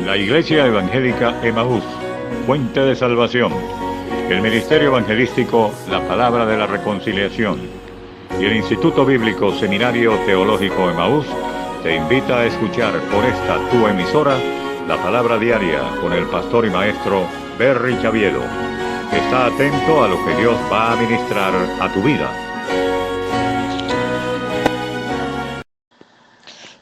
La Iglesia Evangélica Emaús, Fuente de Salvación. El Ministerio Evangelístico La Palabra de la Reconciliación. Y el Instituto Bíblico Seminario Teológico Emaús te invita a escuchar por esta tu emisora la Palabra Diaria con el pastor y maestro Berry Chaviedo. Está atento a lo que Dios va a ministrar a tu vida.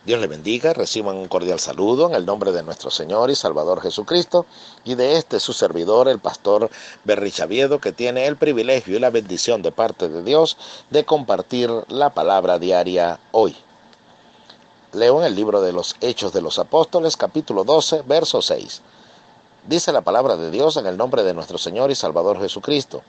Dios le bendiga, reciban un cordial saludo en el nombre de nuestro Señor y Salvador Jesucristo y de su servidor, el pastor Berry Chaviedo, que tiene el privilegio y la bendición de parte de Dios de compartir la palabra diaria hoy. Leo en el libro de los Hechos de los Apóstoles, capítulo 12, verso 6. Dice la palabra de Dios en el nombre de nuestro Señor y Salvador Jesucristo.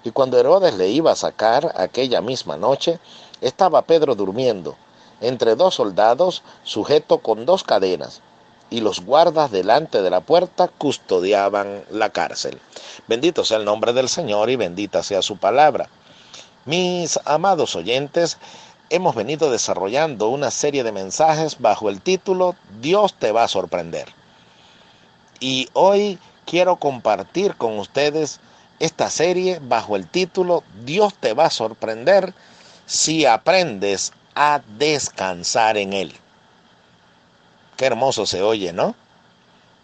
Y cuando Herodes le iba a sacar aquella misma noche, estaba Pedro durmiendo entre dos soldados, sujeto con dos cadenas, y los guardas delante de la puerta custodiaban la cárcel. Bendito sea el nombre del Señor y bendita sea su palabra. Mis amados oyentes, hemos venido desarrollando una serie de mensajes bajo el título Dios te va a sorprender. Y hoy quiero compartir con ustedes esta serie bajo el título Dios te va a sorprender si aprendes a descansar en Él. Qué hermoso se oye, ¿no?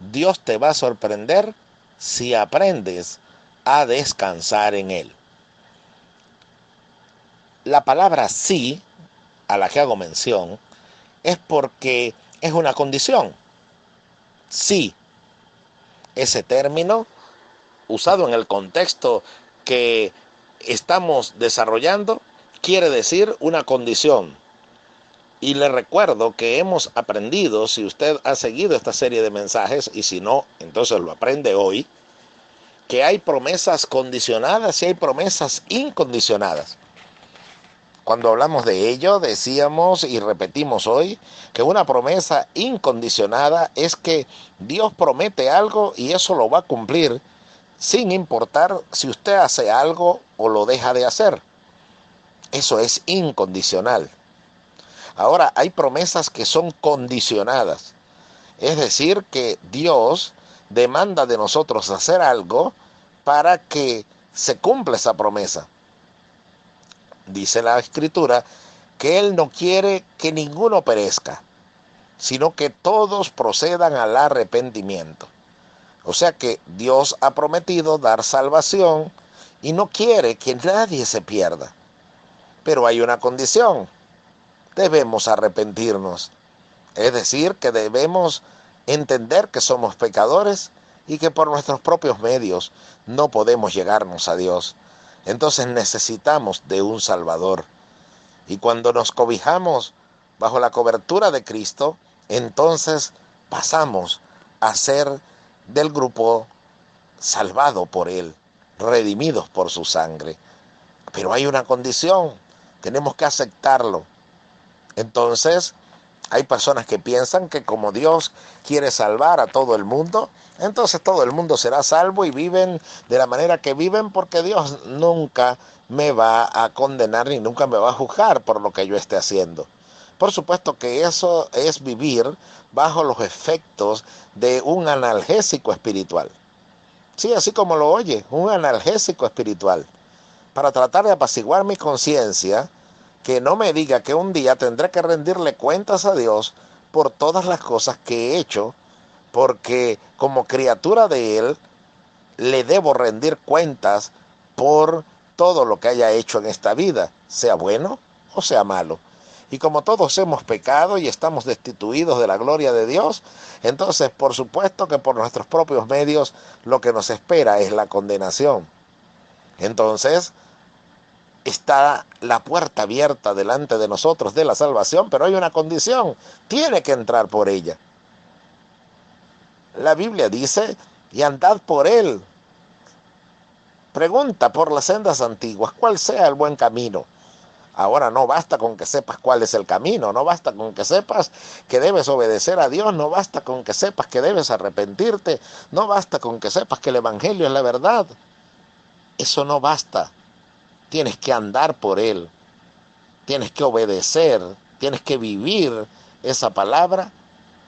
Dios te va a sorprender si aprendes a descansar en Él. La palabra sí, a la que hago mención, es porque es una condición. Sí, ese término, usado en el contexto que estamos desarrollando, quiere decir una condición. Y le recuerdo que hemos aprendido, si usted ha seguido esta serie de mensajes, y si no, entonces lo aprende hoy, que hay promesas condicionadas y hay promesas incondicionadas. Cuando hablamos de ello, decíamos y repetimos hoy que una promesa incondicionada es que Dios promete algo y eso lo va a cumplir sin importar si usted hace algo o lo deja de hacer. Eso es incondicional. Ahora, hay promesas que son condicionadas. Es decir, que Dios demanda de nosotros hacer algo para que se cumpla esa promesa. Dice la Escritura que Él no quiere que ninguno perezca, sino que todos procedan al arrepentimiento. O sea que Dios ha prometido dar salvación y no quiere que nadie se pierda. Pero hay una condición: debemos arrepentirnos. Es decir, que debemos entender que somos pecadores y que por nuestros propios medios no podemos llegarnos a Dios. Entonces necesitamos de un Salvador. Y cuando nos cobijamos bajo la cobertura de Cristo, entonces pasamos a ser del grupo salvado por Él, redimidos por su sangre. Pero hay una condición: tenemos que aceptarlo. Entonces, hay personas que piensan que como Dios quiere salvar a todo el mundo, entonces todo el mundo será salvo y viven de la manera que viven, porque Dios nunca me va a condenar ni nunca me va a juzgar por lo que yo esté haciendo. Por supuesto que eso es vivir bajo los efectos de un analgésico espiritual. Sí, así como lo oye, un analgésico espiritual. Para tratar de apaciguar mi conciencia, que no me diga que un día tendré que rendirle cuentas a Dios por todas las cosas que he hecho, porque como criatura de Él, le debo rendir cuentas por todo lo que haya hecho en esta vida, sea bueno o sea malo. Y como todos hemos pecado y estamos destituidos de la gloria de Dios, entonces por supuesto que por nuestros propios medios lo que nos espera es la condenación. Entonces, está la puerta abierta delante de nosotros de la salvación, pero hay una condición: tiene que entrar por ella. La Biblia dice: y andad por él. Pregunta por las sendas antiguas cuál sea el buen camino. Ahora, no basta con que sepas cuál es el camino, no basta con que sepas que debes obedecer a Dios, no basta con que sepas que debes arrepentirte, no basta con que sepas que el Evangelio es la verdad. Eso no basta. Tienes que andar por Él, tienes que obedecer, tienes que vivir esa palabra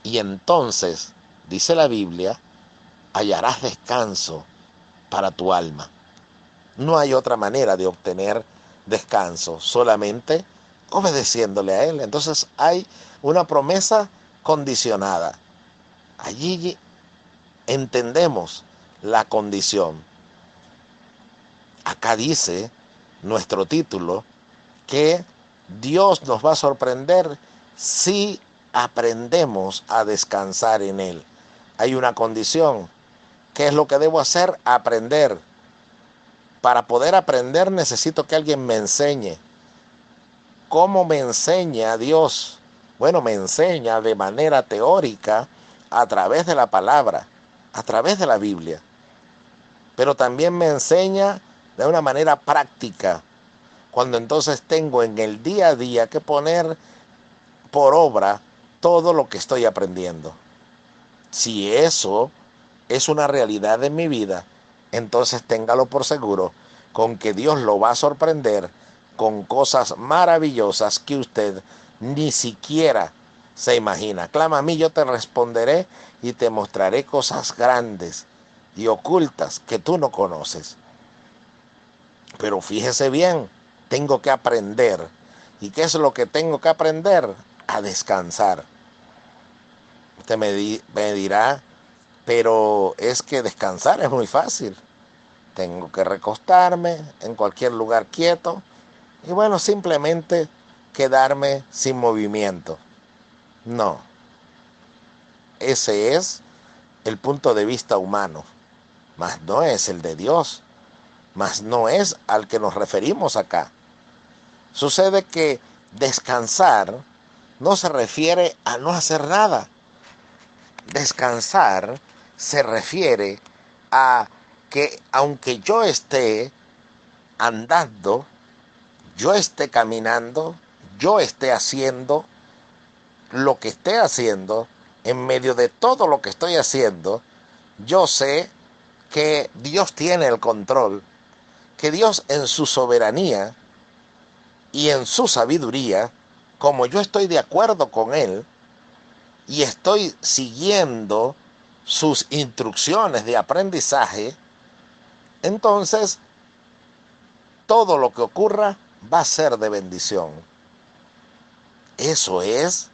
y entonces dice la Biblia, hallarás descanso para tu alma. No hay otra manera de obtener descanso, solamente obedeciéndole a Él. Entonces hay una promesa condicionada. Allí entendemos la condición. Acá dice nuestro título que Dios nos va a sorprender si aprendemos a descansar en Él. Hay una condición. ¿Qué es lo que debo hacer? Aprender. Para poder aprender necesito que alguien me enseñe. ¿Cómo me enseña Dios? Bueno, me enseña de manera teórica a través de la palabra, a través de la Biblia. Pero también me enseña de una manera práctica, cuando entonces tengo en el día a día que poner por obra todo lo que estoy aprendiendo. Si eso es una realidad en mi vida, entonces téngalo por seguro con que Dios lo va a sorprender con cosas maravillosas que usted ni siquiera se imagina. Clama a mí, yo te responderé y te mostraré cosas grandes y ocultas que tú no conoces. Pero fíjese bien, tengo que aprender. ¿Y qué es lo que tengo que aprender? A descansar. Usted me dirá, pero es que descansar es muy fácil. Tengo que recostarme en cualquier lugar quieto y bueno, simplemente quedarme sin movimiento. No, ese es el punto de vista humano, mas no es el de Dios, mas no es al que nos referimos acá. Sucede que descansar no se refiere a no hacer nada. Descansar se refiere a que aunque yo esté andando, yo esté caminando, yo esté haciendo lo que esté haciendo, en medio de todo lo que estoy haciendo, yo sé que Dios tiene el control, que Dios en su soberanía y en su sabiduría, como yo estoy de acuerdo con Él y estoy siguiendo sus instrucciones de aprendizaje, entonces todo lo que ocurra va a ser de bendición. Eso es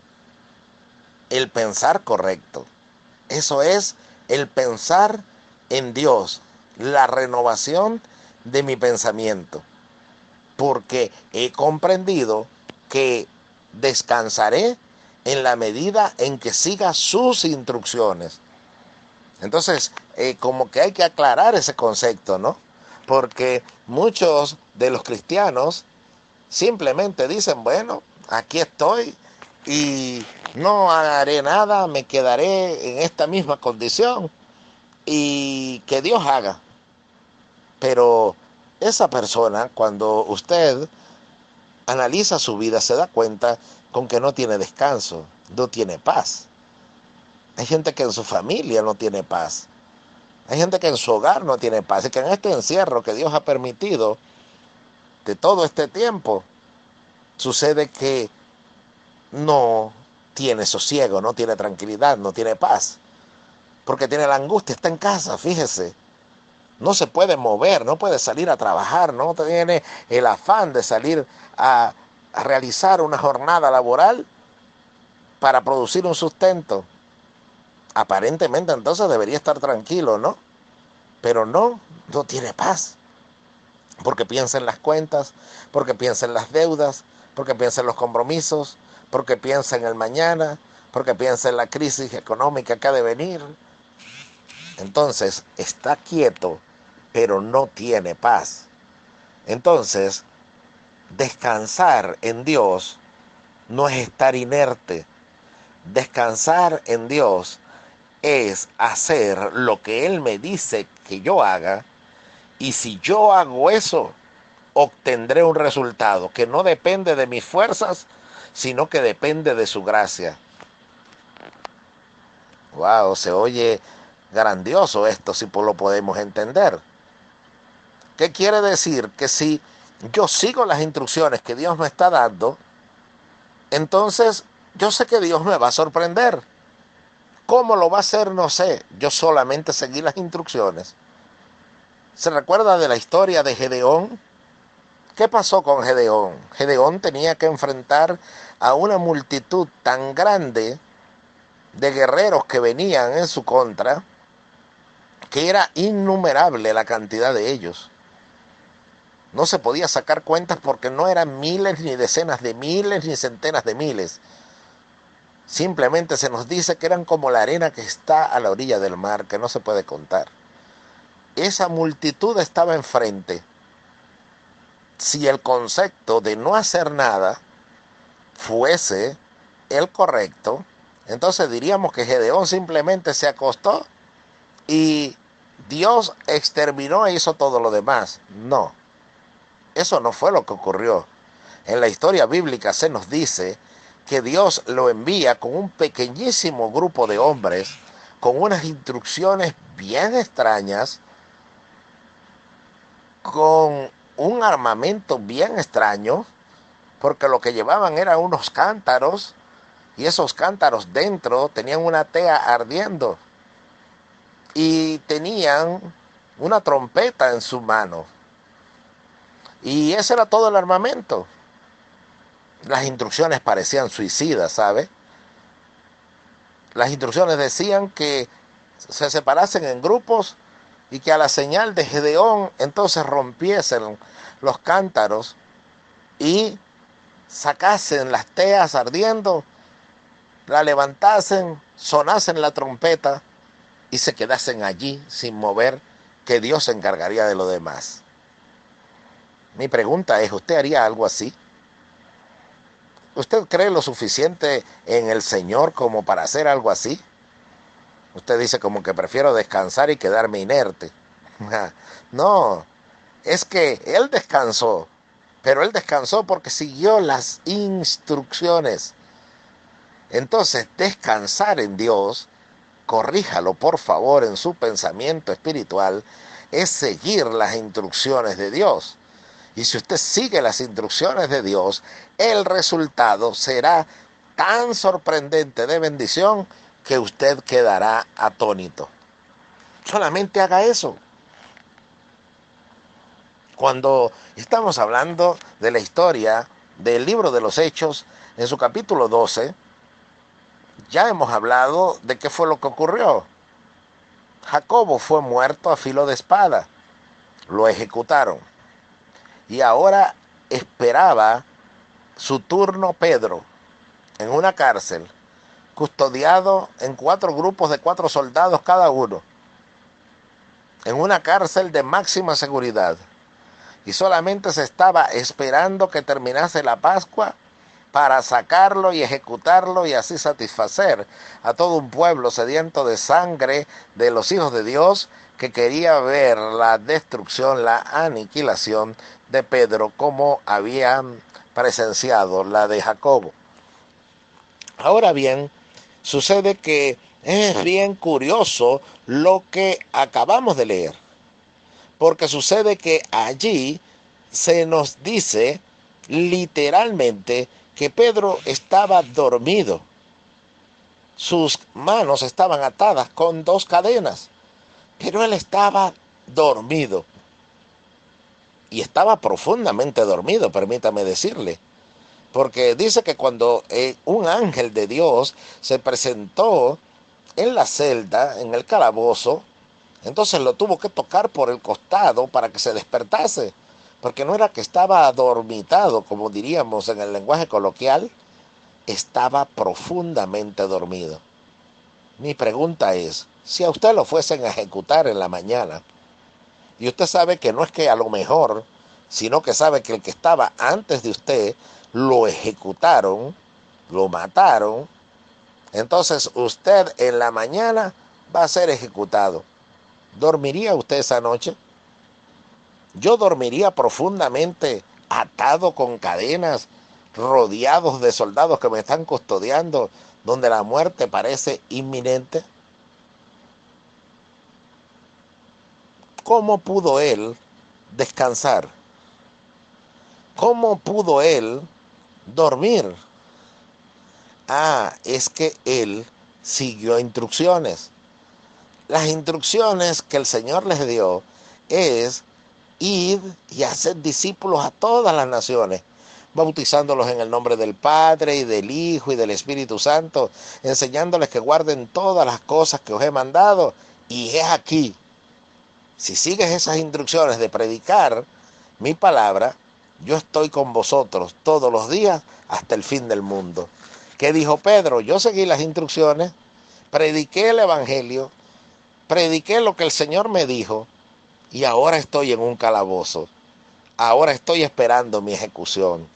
el pensar correcto. Eso es el pensar en Dios, la renovación de mi pensamiento. Porque he comprendido que descansaré en la medida en que siga sus instrucciones. Entonces, como que hay que aclarar ese concepto, ¿no? Porque muchos de los cristianos simplemente dicen, bueno, aquí estoy y no haré nada, me quedaré en esta misma condición y que Dios haga. Pero esa persona, cuando usted analiza su vida, se da cuenta con que no tiene descanso, no tiene paz. Hay gente que en su familia no tiene paz. Hay gente que en su hogar no tiene paz. Y que en este encierro que Dios ha permitido de todo este tiempo, sucede que no tiene sosiego, no tiene tranquilidad, no tiene paz. Porque tiene la angustia, está en casa, fíjese. No se puede mover, no puede salir a trabajar, no tiene el afán de salir a realizar una jornada laboral para producir un sustento. Aparentemente entonces debería estar tranquilo, ¿no? Pero no tiene paz. Porque piensa en las cuentas, porque piensa en las deudas, porque piensa en los compromisos, porque piensa en el mañana, porque piensa en la crisis económica que ha de venir. Entonces está quieto, pero no tiene paz. Entonces, descansar en Dios no es estar inerte. Descansar en Dios es hacer lo que Él me dice que yo haga, y si yo hago eso, obtendré un resultado que no depende de mis fuerzas, sino que depende de su gracia. Wow, se oye grandioso esto si lo podemos entender. ¿Qué quiere decir? Que si yo sigo las instrucciones que Dios me está dando, entonces yo sé que Dios me va a sorprender. ¿Cómo lo va a hacer? No sé. Yo solamente seguí las instrucciones. ¿Se recuerda de la historia de Gedeón? ¿Qué pasó con Gedeón? Gedeón tenía que enfrentar a una multitud tan grande de guerreros que venían en su contra, que era innumerable la cantidad de ellos. No se podía sacar cuentas porque no eran miles, ni decenas de miles, ni centenas de miles. Simplemente se nos dice que eran como la arena que está a la orilla del mar, que no se puede contar. Esa multitud estaba enfrente. Si el concepto de no hacer nada fuese el correcto, entonces diríamos que Gedeón simplemente se acostó y Dios exterminó e hizo todo lo demás. No, eso no fue lo que ocurrió. En la historia bíblica se nos dice que Dios lo envía con un pequeñísimo grupo de hombres, con unas instrucciones bien extrañas, con un armamento bien extraño, porque lo que llevaban eran unos cántaros, y esos cántaros dentro tenían una tea ardiendo, y tenían una trompeta en su mano, y ese era todo el armamento. Las instrucciones parecían suicidas, ¿sabe? Las instrucciones decían que se separasen en grupos y que a la señal de Gedeón entonces rompiesen los cántaros y sacasen las teas ardiendo, la levantasen, sonasen la trompeta y se quedasen allí sin mover, que Dios se encargaría de lo demás. Mi pregunta es, ¿usted haría algo así? ¿Usted cree lo suficiente en el Señor como para hacer algo así? Usted dice como que prefiero descansar y quedarme inerte. No, es que Él descansó, pero Él descansó porque siguió las instrucciones. Entonces, descansar en Dios, corríjalo por favor en su pensamiento espiritual, es seguir las instrucciones de Dios. Y si usted sigue las instrucciones de Dios, el resultado será tan sorprendente de bendición que usted quedará atónito. Solamente haga eso. Cuando estamos hablando de la historia del libro de los Hechos, en su capítulo 12, ya hemos hablado de qué fue lo que ocurrió. Jacobo fue muerto a filo de espada. Lo ejecutaron. Y ahora esperaba su turno Pedro en una cárcel, custodiado en 4 grupos de 4 soldados cada uno, en una cárcel de máxima seguridad. Y solamente se estaba esperando que terminase la Pascua para sacarlo y ejecutarlo y así satisfacer a todo un pueblo sediento de sangre de los hijos de Dios, que quería ver la destrucción, la aniquilación de Pedro, como habían presenciado la de Jacobo. Ahora bien, sucede que es bien curioso lo que acabamos de leer, porque sucede que allí se nos dice literalmente que Pedro estaba dormido. Sus manos estaban atadas con 2 cadenas, pero él estaba dormido. Y estaba profundamente dormido, permítame decirle. Porque dice que cuando un ángel de Dios se presentó en la celda, en el calabozo, entonces lo tuvo que tocar por el costado para que se despertase. Porque no era que estaba adormitado, como diríamos en el lenguaje coloquial, estaba profundamente dormido. Mi pregunta es, si a usted lo fuesen a ejecutar en la mañana, y usted sabe que no es que a lo mejor, sino que sabe que el que estaba antes de usted lo ejecutaron, lo mataron, entonces usted en la mañana va a ser ejecutado. ¿Dormiría usted esa noche? Yo dormiría profundamente atado con cadenas, rodeados de soldados que me están custodiando, donde la muerte parece inminente. ¿Cómo pudo él descansar? ¿Cómo pudo él dormir? Es que él siguió instrucciones. Las instrucciones que el Señor les dio es: id y haced discípulos a todas las naciones, bautizándolos en el nombre del Padre y del Hijo y del Espíritu Santo, enseñándoles que guarden todas las cosas que os he mandado. Y es aquí, si sigues esas instrucciones de predicar mi palabra, yo estoy con vosotros todos los días hasta el fin del mundo. ¿Qué dijo Pedro? Yo seguí las instrucciones, prediqué el Evangelio, prediqué lo que el Señor me dijo, y ahora estoy en un calabozo. Ahora estoy esperando mi ejecución.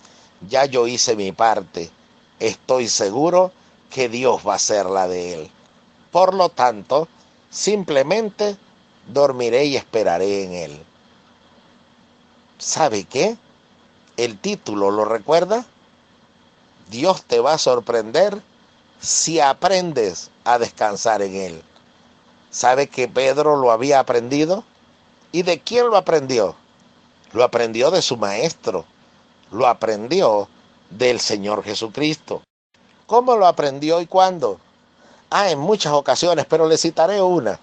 Ya yo hice mi parte. Estoy seguro que Dios va a hacer la de él. Por lo tanto, simplemente dormiré y esperaré en él. ¿Sabe qué? El título, ¿lo recuerda? Dios te va a sorprender si aprendes a descansar en él. ¿Sabe que Pedro lo había aprendido? ¿Y de quién lo aprendió? Lo aprendió de su maestro. Lo aprendió del Señor Jesucristo. ¿Cómo lo aprendió y cuándo? En muchas ocasiones, pero le citaré una.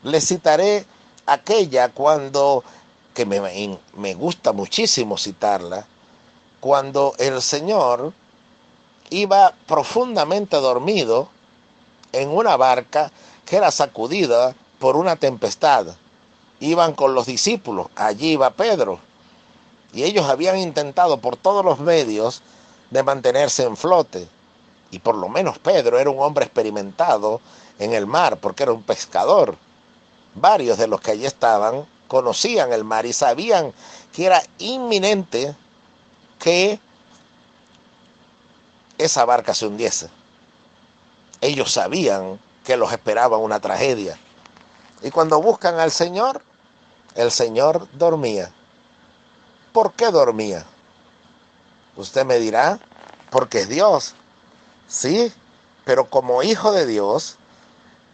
Le citaré aquella que me gusta muchísimo citarla, cuando el Señor iba profundamente dormido en una barca que era sacudida por una tempestad. Iban con los discípulos, allí iba Pedro, y ellos habían intentado por todos los medios de mantenerse en flote. Y por lo menos Pedro era un hombre experimentado en el mar, porque era un pescador. Varios de los que allí estaban conocían el mar y sabían que era inminente que esa barca se hundiese. Ellos sabían que los esperaba una tragedia. Y cuando buscan al Señor, el Señor dormía. ¿Por qué dormía? Usted me dirá, porque es Dios. Sí, pero como hijo de Dios,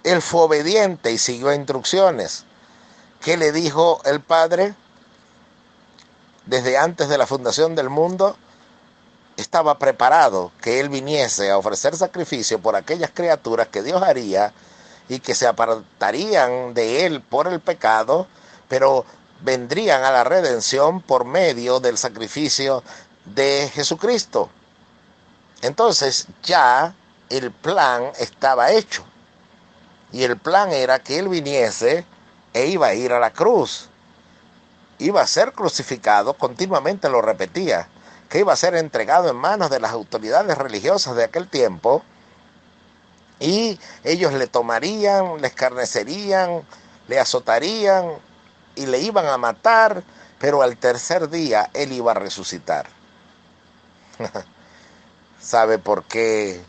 él fue obediente y siguió instrucciones. ¿Qué le dijo el Padre? Desde antes de la fundación del mundo, estaba preparado que él viniese a ofrecer sacrificio por aquellas criaturas que Dios haría y que se apartarían de él por el pecado, pero vendrían a la redención por medio del sacrificio de Jesucristo. Entonces ya el plan estaba hecho. Y el plan era que él viniese e iba a ir a la cruz. Iba a ser crucificado, continuamente lo repetía, que iba a ser entregado en manos de las autoridades religiosas de aquel tiempo, y ellos le tomarían, le escarnecerían, le azotarían y le iban a matar, pero al tercer día él iba a resucitar. ¿Sabe por qué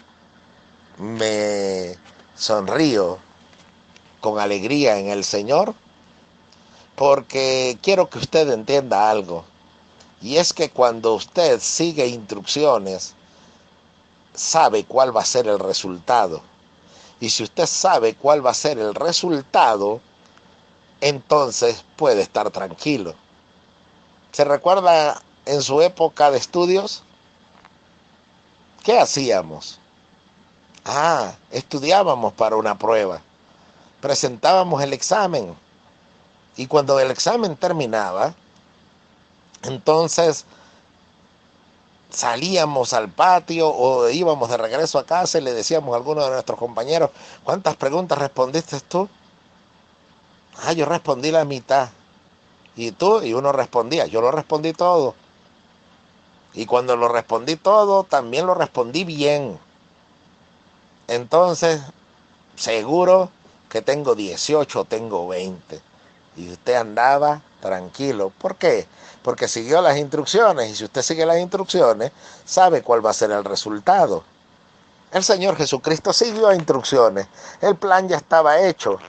me sonrío con alegría en el Señor? Porque quiero que usted entienda algo. Y es que cuando usted sigue instrucciones, sabe cuál va a ser el resultado. Y si usted sabe cuál va a ser el resultado, entonces puede estar tranquilo. ¿Se recuerda en su época de estudios? ¿Qué hacíamos? Estudiábamos para una prueba. Presentábamos el examen. Y cuando el examen terminaba, entonces salíamos al patio o íbamos de regreso a casa y le decíamos a alguno de nuestros compañeros: ¿cuántas preguntas respondiste tú? Yo respondí la mitad. ¿Y tú? Y uno respondía: yo lo respondí todo. Y cuando lo respondí todo, también lo respondí bien. Entonces, seguro que tengo 18, tengo 20. Y usted andaba tranquilo. ¿Por qué? Porque siguió las instrucciones. Y si usted sigue las instrucciones, sabe cuál va a ser el resultado. El Señor Jesucristo siguió instrucciones. El plan ya estaba hecho.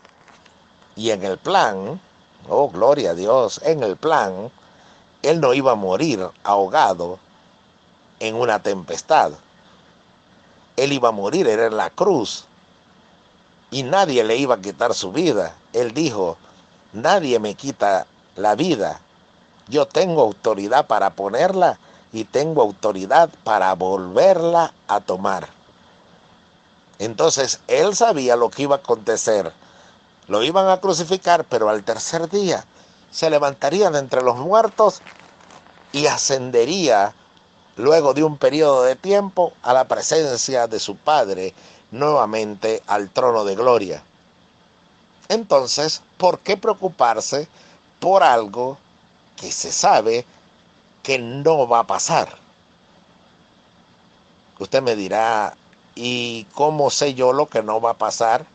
Y en el plan, oh gloria a Dios, en el plan, él no iba a morir ahogado en una tempestad. Él iba a morir, era en la cruz. Y nadie le iba a quitar su vida. Él dijo: nadie me quita la vida. Yo tengo autoridad para ponerla y tengo autoridad para volverla a tomar. Entonces él sabía lo que iba a acontecer. Lo iban a crucificar, pero al tercer día se levantaría de entre los muertos y ascendería luego de un periodo de tiempo a la presencia de su Padre, nuevamente al trono de gloria. Entonces, ¿por qué preocuparse por algo que se sabe que no va a pasar? Usted me dirá, ¿y cómo sé yo lo que no va a pasar?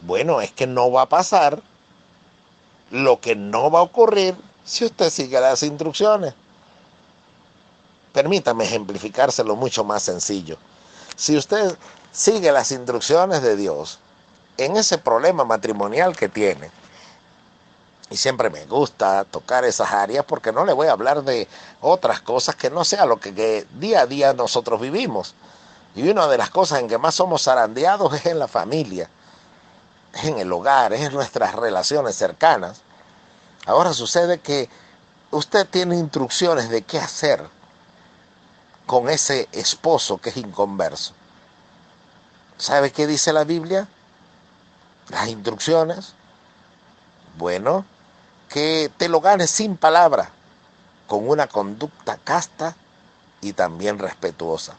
Bueno, es que no va a pasar lo que no va a ocurrir si usted sigue las instrucciones. Permítame ejemplificárselo mucho más sencillo. Si usted sigue las instrucciones de Dios en ese problema matrimonial que tiene, y siempre me gusta tocar esas áreas porque no le voy a hablar de otras cosas que no sea lo que día a día nosotros vivimos. Y una de las cosas en que más somos zarandeados es en la familia, es en el hogar, es en nuestras relaciones cercanas. Ahora sucede que usted tiene instrucciones de qué hacer con ese esposo que es inconverso. ¿Sabe qué dice la Biblia? Las instrucciones. Bueno, que te lo ganes sin palabra, con una conducta casta y también respetuosa.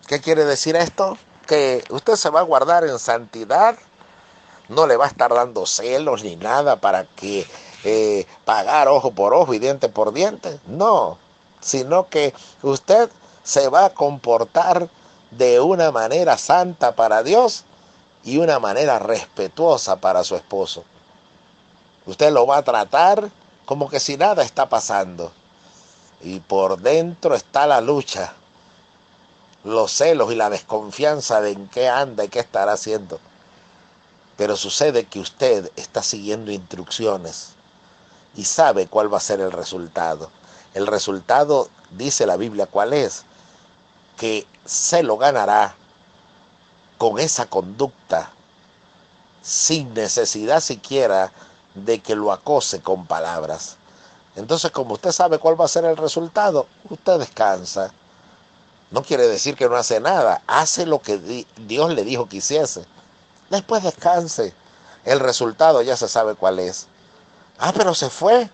¿Qué quiere decir esto? Que usted se va a guardar en santidad, no le va a estar dando celos ni nada para que pagar ojo por ojo y diente por diente. No, sino que usted se va a comportar de una manera santa para Dios y una manera respetuosa para su esposo. Usted lo va a tratar como que si nada está pasando. Y por dentro está la lucha, los celos y la desconfianza de en qué anda y qué estará haciendo. Pero sucede que usted está siguiendo instrucciones y sabe cuál va a ser el resultado. El resultado, dice la Biblia, ¿cuál es? Que se lo ganará con esa conducta, sin necesidad siquiera de que lo acose con palabras. Entonces, como usted sabe cuál va a ser el resultado, usted descansa. No quiere decir que no hace nada, hace lo que Dios le dijo que hiciese. Después descanse. El resultado ya se sabe cuál es. Ah, pero se fue.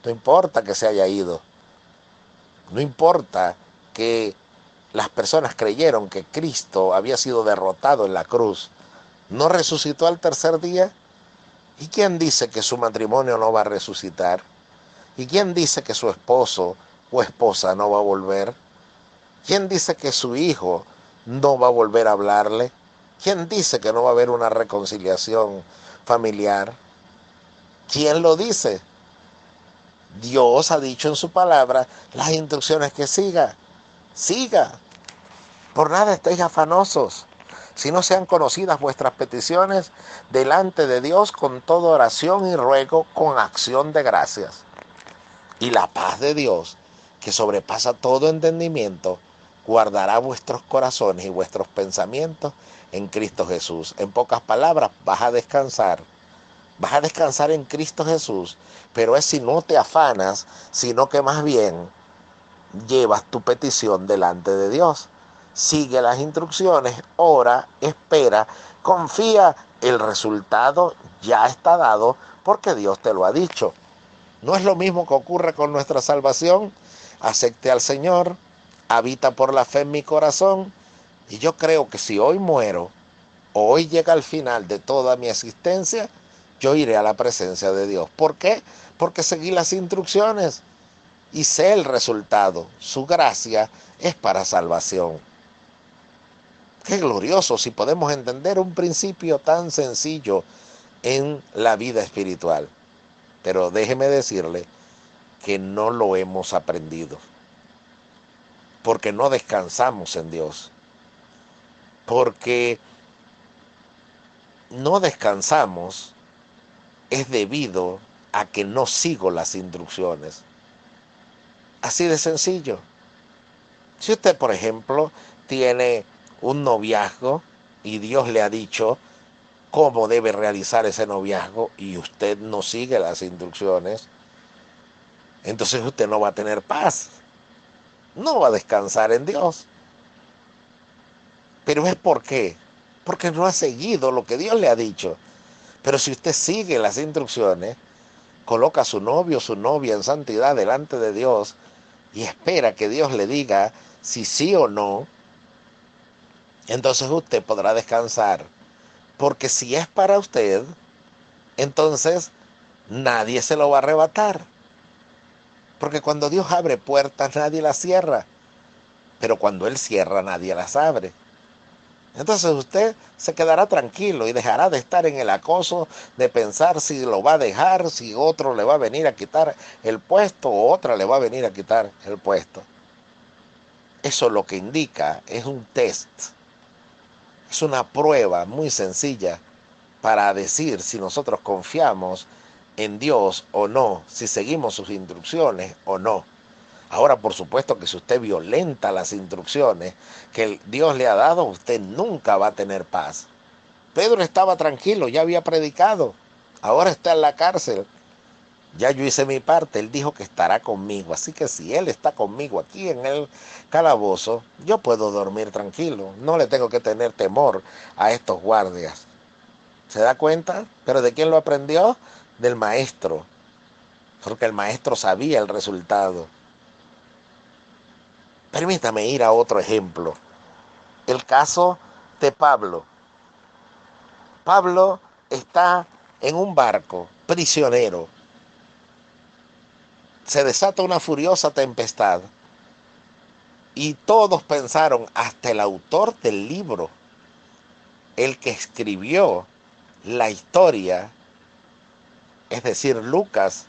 No importa que se haya ido. No importa que las personas creyeron que Cristo había sido derrotado en la cruz. ¿No resucitó al tercer día? ¿Y quién dice que su matrimonio no va a resucitar? ¿Y quién dice que su esposo o esposa no va a volver? ¿Quién dice que su hijo no va a volver a hablarle? ¿Quién dice que no va a haber una reconciliación familiar? ¿Quién lo dice? Dios ha dicho en su palabra las instrucciones que siga. Siga. Por nada estéis afanosos, si no sean conocidas vuestras peticiones delante de Dios con toda oración y ruego con acción de gracias. Y la paz de Dios, que sobrepasa todo entendimiento, guardará vuestros corazones y vuestros pensamientos en Cristo Jesús. En pocas palabras, vas a descansar. Vas a descansar en Cristo Jesús, pero es si no te afanas, sino que más bien llevas tu petición delante de Dios. Sigue las instrucciones, ora, espera, confía, el resultado ya está dado porque Dios te lo ha dicho. No es lo mismo que ocurre con nuestra salvación. Acepté al Señor, habita por la fe en mi corazón, y yo creo que si hoy muero, o hoy llega el final de toda mi existencia, yo iré a la presencia de Dios. ¿Por qué? Porque seguí las instrucciones y sé el resultado. Su gracia es para salvación. Qué glorioso si podemos entender un principio tan sencillo en la vida espiritual. Pero déjeme decirle que no lo hemos aprendido, porque no descansamos en Dios, porque no descansamos es debido a que no sigo las instrucciones. Así de sencillo. Si usted, por ejemplo, tiene un noviazgo y Dios le ha dicho cómo debe realizar ese noviazgo y usted no sigue las instrucciones, entonces usted no va a tener paz, no va a descansar en Dios. Pero es ¿por qué? Porque no ha seguido lo que Dios le ha dicho. Pero si usted sigue las instrucciones, coloca a su novio o su novia en santidad delante de Dios y espera que Dios le diga si sí o no, entonces usted podrá descansar. Porque si es para usted, entonces nadie se lo va a arrebatar. Porque cuando Dios abre puertas, nadie las cierra. Pero cuando Él cierra, nadie las abre. Entonces usted se quedará tranquilo y dejará de estar en el acoso de pensar si lo va a dejar, si otro le va a venir a quitar el puesto o otra le va a venir a quitar el puesto. Eso lo que indica es un test, es una prueba muy sencilla para decir si nosotros confiamos en Dios o no, si seguimos sus instrucciones o no. Ahora, por supuesto que si usted violenta las instrucciones que Dios le ha dado, usted nunca va a tener paz. Pedro estaba tranquilo, ya había predicado, ahora está en la cárcel. Ya yo hice mi parte, él dijo que estará conmigo, así que si él está conmigo aquí en el calabozo, yo puedo dormir tranquilo, no le tengo que tener temor a estos guardias. ¿Se da cuenta? ¿Pero de quién lo aprendió? Del maestro, porque el maestro sabía el resultado. Permítame ir a otro ejemplo, el caso de Pablo. Pablo está en un barco, prisionero. Se desata una furiosa tempestad y todos pensaron, hasta el autor del libro, el que escribió la historia, es decir, Lucas,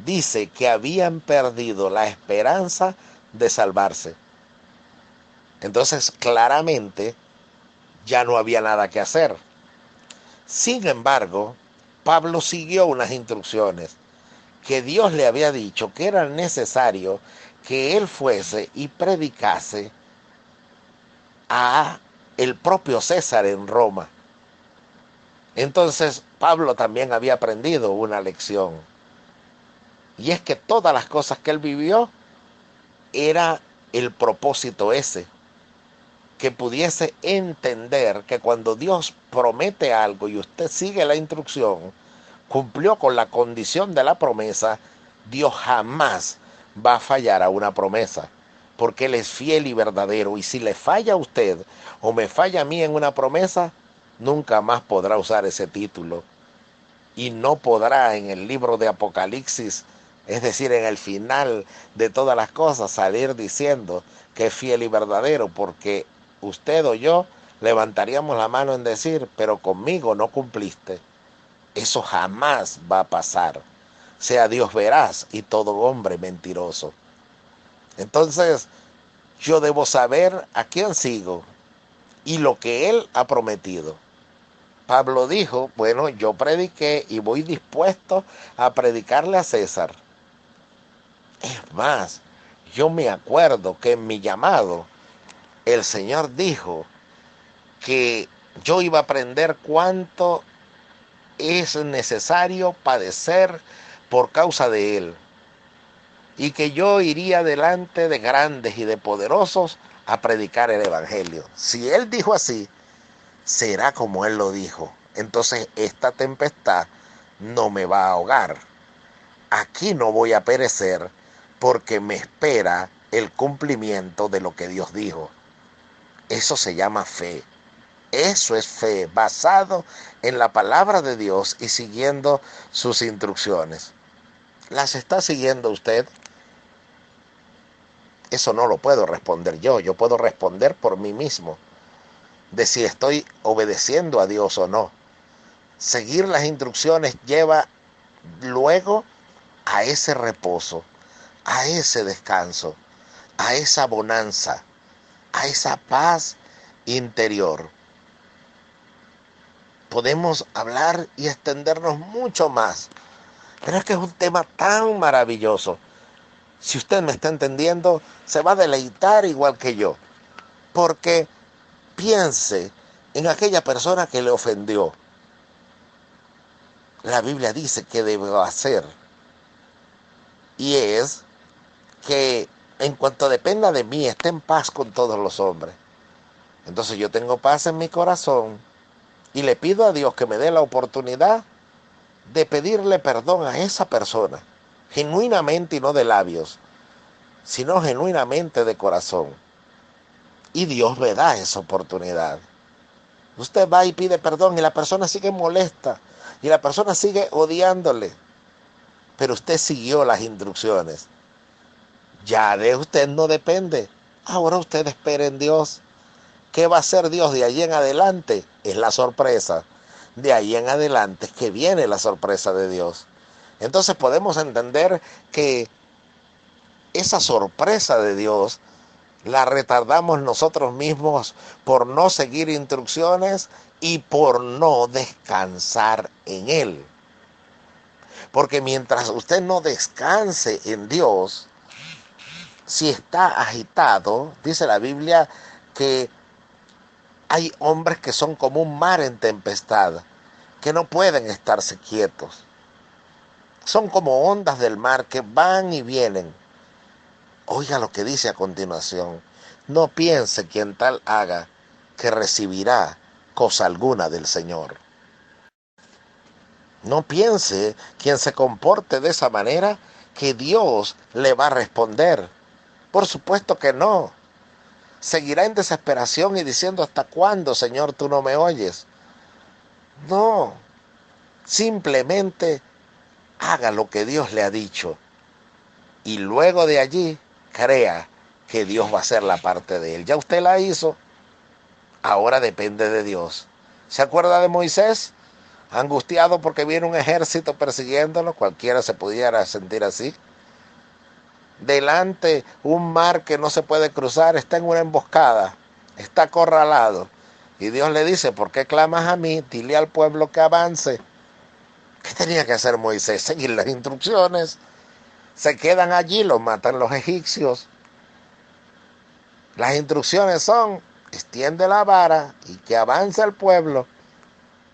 dice que habían perdido la esperanza de salvarse. Entonces, claramente, ya no había nada que hacer. Sin embargo, Pablo siguió unas instrucciones que Dios le había dicho que era necesario que él fuese y predicase a el propio César en Roma. Entonces Pablo también había aprendido una lección, y es que todas las cosas que él vivió era el propósito ese, que pudiese entender que cuando Dios promete algo y usted sigue la instrucción, cumplió con la condición de la promesa, Dios jamás va a fallar a una promesa, porque Él es fiel y verdadero, y si le falla a usted o me falla a mí en una promesa, nunca más podrá usar ese título, y no podrá en el libro de Apocalipsis, es decir, en el final de todas las cosas, salir diciendo que es fiel y verdadero, porque usted o yo levantaríamos la mano en decir, pero conmigo no cumpliste. Eso jamás va a pasar. Sea Dios veraz y todo hombre mentiroso. Entonces, yo debo saber a quién sigo y lo que Él ha prometido. Pablo dijo, bueno, yo prediqué y voy dispuesto a predicarle a César. Es más, yo me acuerdo que en mi llamado, el Señor dijo que yo iba a aprender cuánto es necesario padecer por causa de Él, y que yo iría delante de grandes y de poderosos a predicar el Evangelio. Si Él dijo así, será como Él lo dijo. Entonces esta tempestad no me va a ahogar. Aquí no voy a perecer porque me espera el cumplimiento de lo que Dios dijo. Eso se llama fe. Eso es fe, basado en la palabra de Dios y siguiendo sus instrucciones. ¿Las está siguiendo usted? Eso no lo puedo responder yo. Yo puedo responder por mí mismo de si estoy obedeciendo a Dios o no. Seguir las instrucciones lleva luego a ese reposo, a ese descanso, a esa bonanza, a esa paz interior. Podemos hablar y extendernos mucho más, pero es que es un tema tan maravilloso. Si usted me está entendiendo, se va a deleitar igual que yo, porque piense en aquella persona que le ofendió. La Biblia dice que debo hacer, y es que en cuanto dependa de mí, esté en paz con todos los hombres. Entonces yo tengo paz en mi corazón y le pido a Dios que me dé la oportunidad de pedirle perdón a esa persona, genuinamente y no de labios, sino genuinamente de corazón. Y Dios me da esa oportunidad. Usted va y pide perdón y la persona sigue molesta y la persona sigue odiándole, pero usted siguió las instrucciones. Ya de usted no depende. Ahora usted espera en Dios. ¿Qué va a hacer Dios de ahí en adelante? Es la sorpresa. De ahí en adelante es que viene la sorpresa de Dios. Entonces podemos entender que esa sorpresa de Dios la retardamos nosotros mismos por no seguir instrucciones y por no descansar en Él. Porque mientras usted no descanse en Dios, si está agitado, dice la Biblia que hay hombres que son como un mar en tempestad, que no pueden estarse quietos. Son como ondas del mar que van y vienen. Oiga lo que dice a continuación. No piense quien tal haga que recibirá cosa alguna del Señor. No piense quien se comporte de esa manera que Dios le va a responder. Por supuesto que no. Seguirá en desesperación y diciendo, ¿hasta cuándo, Señor, tú no me oyes? No. Simplemente haga lo que Dios le ha dicho. Y luego de allí, crea que Dios va a hacer la parte de él. Ya usted la hizo. Ahora depende de Dios. ¿Se acuerda de Moisés? Angustiado porque viene un ejército persiguiéndolo. Cualquiera se pudiera sentir así. Delante un mar que no se puede cruzar, está en una emboscada, está acorralado. Y Dios le dice, ¿por qué clamas a mí? Dile al pueblo que avance. ¿Qué tenía que hacer Moisés? Seguir las instrucciones. Se quedan allí, los matan los egipcios. Las instrucciones son, extiende la vara y que avance el pueblo.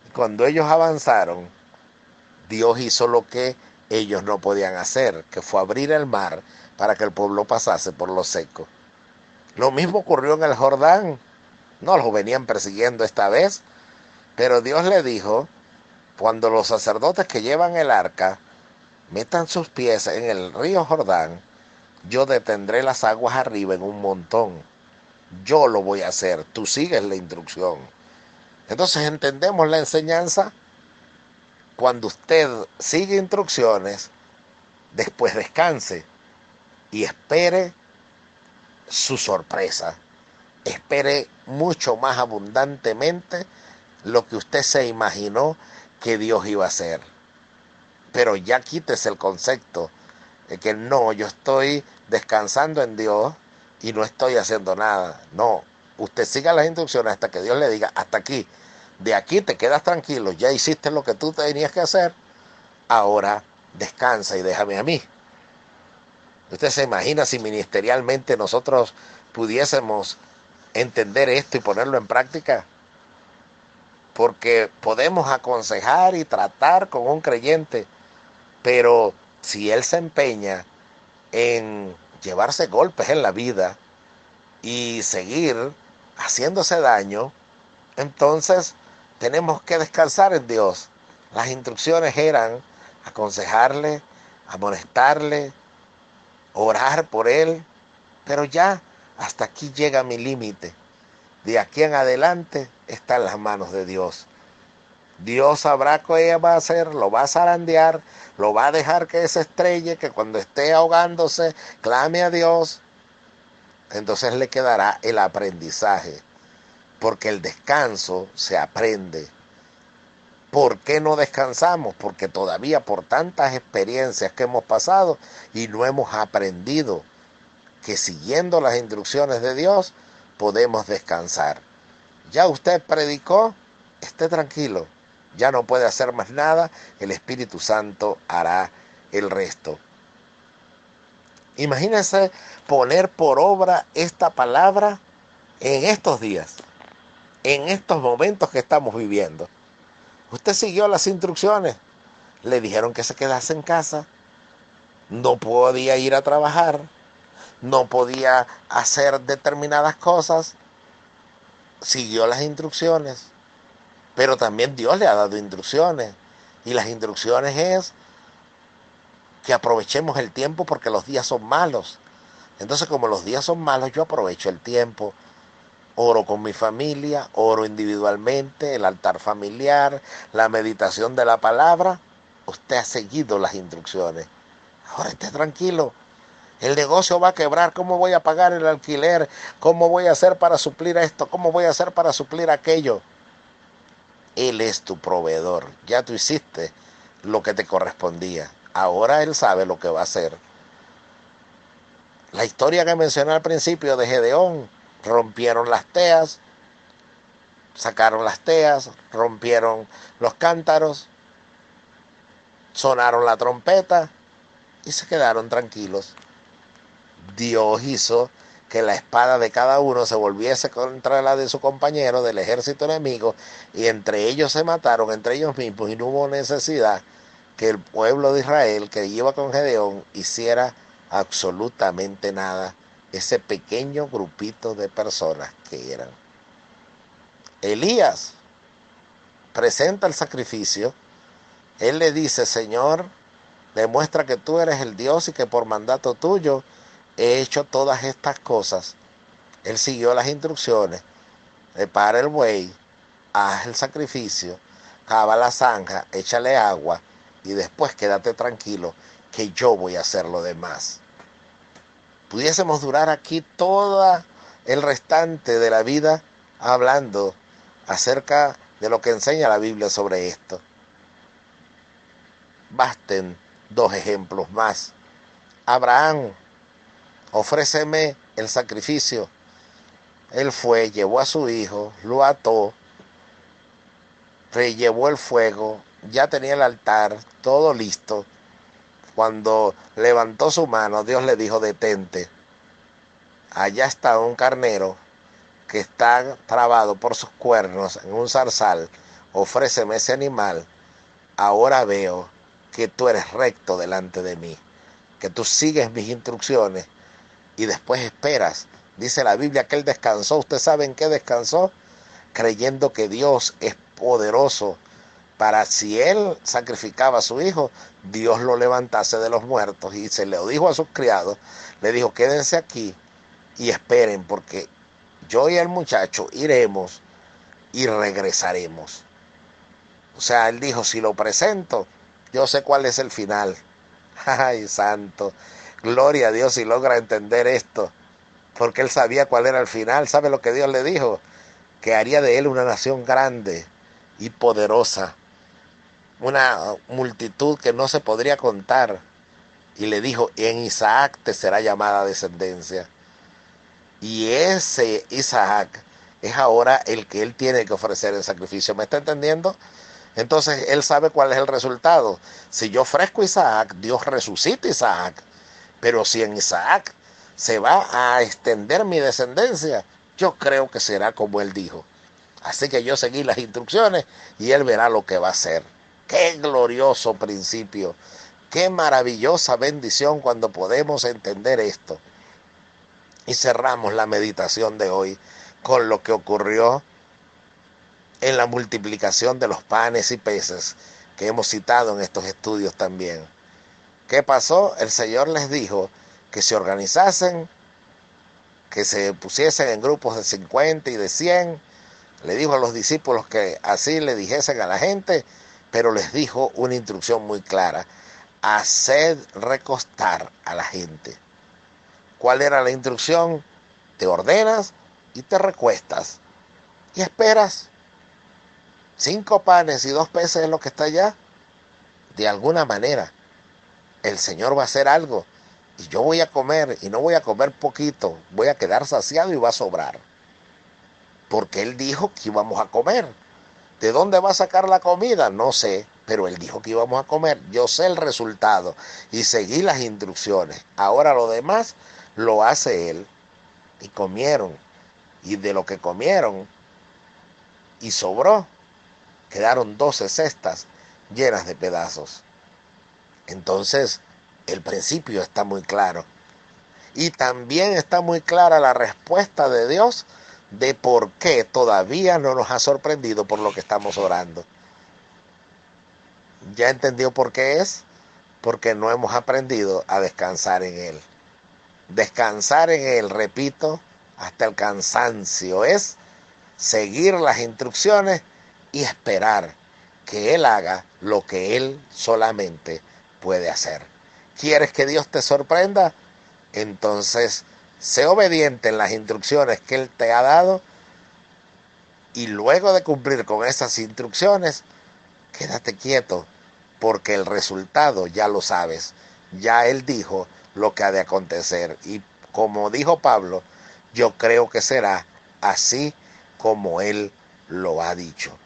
Y cuando ellos avanzaron, Dios hizo lo que ellos no podían hacer, que fue abrir el mar para que el pueblo pasase por lo seco. Lo mismo ocurrió en el Jordán. No los venían persiguiendo esta vez, pero Dios le dijo, cuando los sacerdotes que llevan el arca metan sus pies en el río Jordán, yo detendré las aguas arriba en un montón. Yo lo voy a hacer, tú sigues la instrucción. Entonces entendemos la enseñanza. Cuando usted sigue instrucciones, después descanse y espere su sorpresa. Espere mucho más abundantemente lo que usted se imaginó que Dios iba a hacer. Pero ya quítese el concepto de que no, yo estoy descansando en Dios y no estoy haciendo nada. No, usted siga las instrucciones hasta que Dios le diga, hasta aquí. De aquí te quedas tranquilo, ya hiciste lo que tú tenías que hacer, ahora descansa y déjame a mí. Usted se imagina si ministerialmente nosotros pudiésemos entender esto y ponerlo en práctica, porque podemos aconsejar y tratar con un creyente, pero si él se empeña en llevarse golpes en la vida y seguir haciéndose daño, entonces tenemos que descansar en Dios. Las instrucciones eran aconsejarle, amonestarle, orar por él, pero ya hasta aquí llega mi límite. De aquí en adelante está en las manos de Dios. Dios sabrá qué va a hacer, lo va a zarandear, lo va a dejar que se estrelle, que cuando esté ahogándose clame a Dios. Entonces le quedará el aprendizaje, porque el descanso se aprende. ¿Por qué no descansamos? Porque todavía por tantas experiencias que hemos pasado y no hemos aprendido que siguiendo las instrucciones de Dios podemos descansar. Ya usted predicó, esté tranquilo, ya no puede hacer más nada, el Espíritu Santo hará el resto. Imagínense poner por obra esta palabra en estos días, en estos momentos que estamos viviendo. Usted siguió las instrucciones, le dijeron que se quedase en casa, no podía ir a trabajar, no podía hacer determinadas cosas. siguió las instrucciones, pero también Dios le ha dado instrucciones. Y las instrucciones es que aprovechemos el tiempo porque los días son malos. Entonces, como los días son malos, yo aprovecho el tiempo. Oro con mi familia, oro individualmente, el altar familiar, la meditación de la palabra. Usted ha seguido las instrucciones. Ahora esté tranquilo. El negocio va a quebrar. ¿Cómo voy a pagar el alquiler? ¿Cómo voy a hacer para suplir esto? ¿Cómo voy a hacer para suplir aquello? Él es tu proveedor. Ya tú hiciste lo que te correspondía. Ahora Él sabe lo que va a hacer. La historia que mencioné al principio de Gedeón, rompieron las teas, sacaron las teas, rompieron los cántaros, sonaron la trompeta y se quedaron tranquilos. Dios hizo que la espada de cada uno se volviese contra la de su compañero del ejército enemigo y entre ellos se mataron, entre ellos mismos, y no hubo necesidad que el pueblo de Israel que iba con Gedeón hiciera absolutamente nada. Ese pequeño grupito de personas que eran. Elías presenta el sacrificio. Él le dice: Señor, demuestra que tú eres el Dios y que por mandato tuyo he hecho todas estas cosas. Él siguió las instrucciones. Prepara el buey, haz el sacrificio, cava la zanja, échale agua y después quédate tranquilo que yo voy a hacer lo demás. Pudiésemos durar aquí toda el restante de la vida hablando acerca de lo que enseña la Biblia sobre esto. Basten 2 ejemplos más. Abraham: ofréceme el sacrificio. Él fue, llevó a su hijo, lo ató, llevó el fuego, ya tenía el altar, todo listo. Cuando levantó su mano, Dios le dijo: detente. Allá está un carnero que está trabado por sus cuernos en un zarzal. Ofréceme ese animal. Ahora veo que tú eres recto delante de mí, que tú sigues mis instrucciones y después esperas. Dice la Biblia que él descansó. ¿Usted sabe en qué descansó? Creyendo que Dios es poderoso para, si él sacrificaba a su hijo, Dios lo levantase de los muertos. Y se lo dijo a sus criados, le dijo: quédense aquí y esperen, porque yo y el muchacho iremos y regresaremos. O sea, él dijo: si lo presento, yo sé cuál es el final. Ay, santo, gloria a Dios si logra entender esto, porque él sabía cuál era el final. ¿Sabe lo que Dios le dijo? Que haría de él una nación grande y poderosa, una multitud que no se podría contar. Y le dijo: en Isaac te será llamada descendencia. Y ese Isaac es ahora el que él tiene que ofrecer en sacrificio. ¿Me está entendiendo? Entonces él sabe cuál es el resultado. Si yo ofrezco Isaac, Dios resucita Isaac. Pero si en Isaac se va a extender mi descendencia, yo creo que será como él dijo. Así que yo seguí las instrucciones y él verá lo que va a hacer. Qué glorioso principio. Qué maravillosa bendición cuando podemos entender esto. Y cerramos la meditación de hoy con lo que ocurrió en la multiplicación de los panes y peces que hemos citado en estos estudios también. ¿Qué pasó? El Señor les dijo que se organizasen, que se pusiesen en grupos de 50 y de 100. Le dijo a los discípulos que así le dijesen a la gente, pero les dijo una instrucción muy clara: haced recostar a la gente. ¿Cuál era la instrucción? Te ordenas y te recuestas y esperas. 5 panes y 2 peces es lo que está allá. De alguna manera el Señor va a hacer algo y yo voy a comer, y no voy a comer poquito, voy a quedar saciado y va a sobrar, porque Él dijo que íbamos a comer. ¿De dónde va a sacar la comida? No sé, pero Él dijo que íbamos a comer. Yo sé el resultado y seguí las instrucciones. Ahora lo demás lo hace Él. Y comieron, y de lo que comieron y sobró, quedaron 12 cestas llenas de pedazos. Entonces, el principio está muy claro. Y también está muy clara la respuesta de Dios de por qué todavía no nos ha sorprendido por lo que estamos orando. ¿Ya entendió por qué es? Porque no hemos aprendido a descansar en Él. Descansar en Él, repito, hasta el cansancio, es seguir las instrucciones y esperar que Él haga lo que Él solamente puede hacer. ¿Quieres que Dios te sorprenda? Entonces, sé obediente en las instrucciones que Él te ha dado y luego de cumplir con esas instrucciones, quédate quieto porque el resultado ya lo sabes. Ya Él dijo lo que ha de acontecer y como dijo Pablo, yo creo que será así como Él lo ha dicho.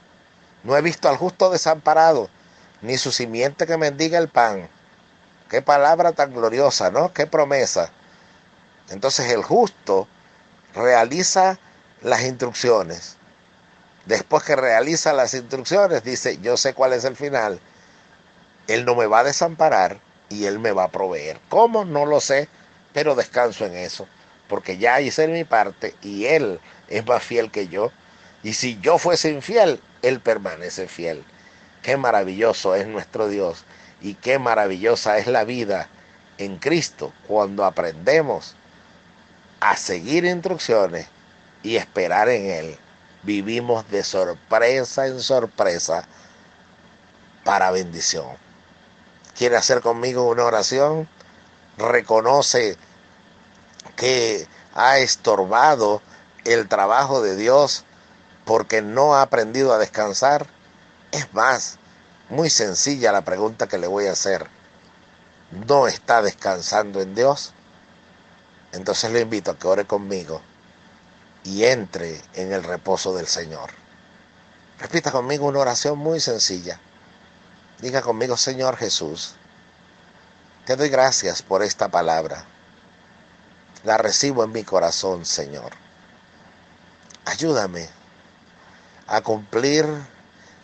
No he visto al justo desamparado, ni su simiente que mendiga el pan. Qué palabra tan gloriosa, ¿no? Qué promesa. Entonces el justo realiza las instrucciones. Después que realiza las instrucciones, dice, yo sé cuál es el final. Él no me va a desamparar y Él me va a proveer. ¿Cómo? No lo sé, pero descanso en eso. Porque ya hice mi parte y Él es más fiel que yo. Y si yo fuese infiel, Él permanece fiel. Qué maravilloso es nuestro Dios y qué maravillosa es la vida en Cristo cuando aprendemos a seguir instrucciones y esperar en Él. Vivimos de sorpresa en sorpresa para bendición. ¿Quiere hacer conmigo una oración? Reconoce que ha estorbado el trabajo de Dios porque no ha aprendido a descansar. Es más, muy sencilla la pregunta que le voy a hacer. ¿No está descansando en Dios? Entonces le invito a que ore conmigo y entre en el reposo del Señor. Repita conmigo una oración muy sencilla. Diga conmigo, Señor Jesús, te doy gracias por esta palabra. La recibo en mi corazón, Señor. Ayúdame a cumplir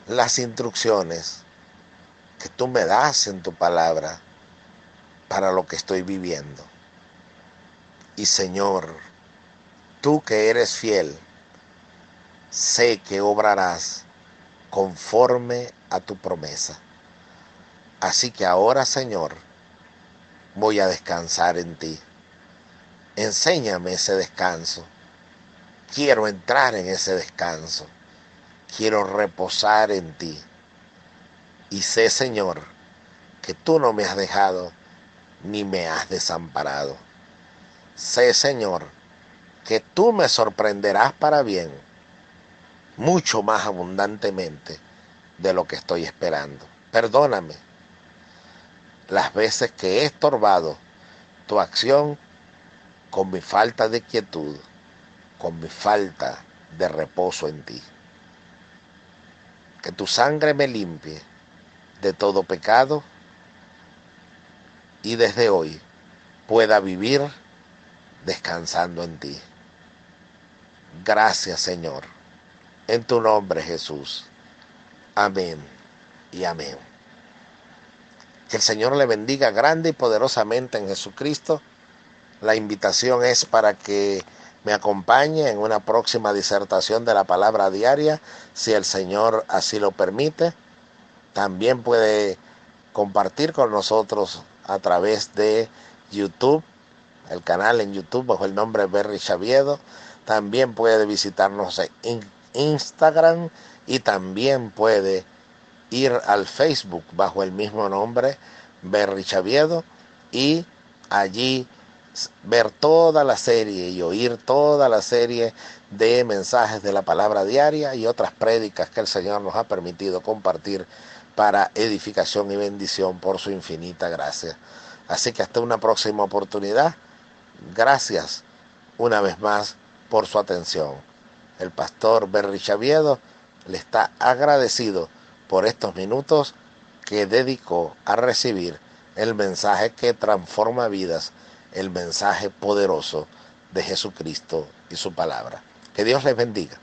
las instrucciones que tú me das en tu palabra para lo que estoy viviendo. Y Señor, tú que eres fiel, sé que obrarás conforme a tu promesa. Así que ahora, Señor, voy a descansar en ti. Enséñame ese descanso. Quiero entrar en ese descanso. Quiero reposar en ti. Y sé, Señor, que tú no me has dejado ni me has desamparado. Sé, Señor, que tú me sorprenderás para bien, mucho más abundantemente de lo que estoy esperando. Perdóname las veces que he estorbado tu acción con mi falta de quietud, con mi falta de reposo en ti. Que tu sangre me limpie de todo pecado y desde hoy pueda vivir descansando en ti. Gracias, Señor. En tu nombre, Jesús. Amén y amén. Que el Señor le bendiga grande y poderosamente en Jesucristo. La invitación es para que me acompañe en una próxima disertación de la palabra diaria, si el Señor así lo permite. También puede compartir con nosotros a través de YouTube, el canal en YouTube bajo el nombre Berry Chaviedo. También puede visitarnos en Instagram y también puede ir al Facebook bajo el mismo nombre, Berry Chaviedo, y allí ver toda la serie y oír toda la serie de mensajes de la palabra diaria y otras prédicas que el Señor nos ha permitido compartir para edificación y bendición por su infinita gracia. Así que hasta una próxima oportunidad. Gracias una vez más por su atención. El pastor Berry Chaviedo le está agradecido por estos minutos que dedicó a recibir el mensaje que transforma vidas, el mensaje poderoso de Jesucristo y su palabra. Que Dios les bendiga.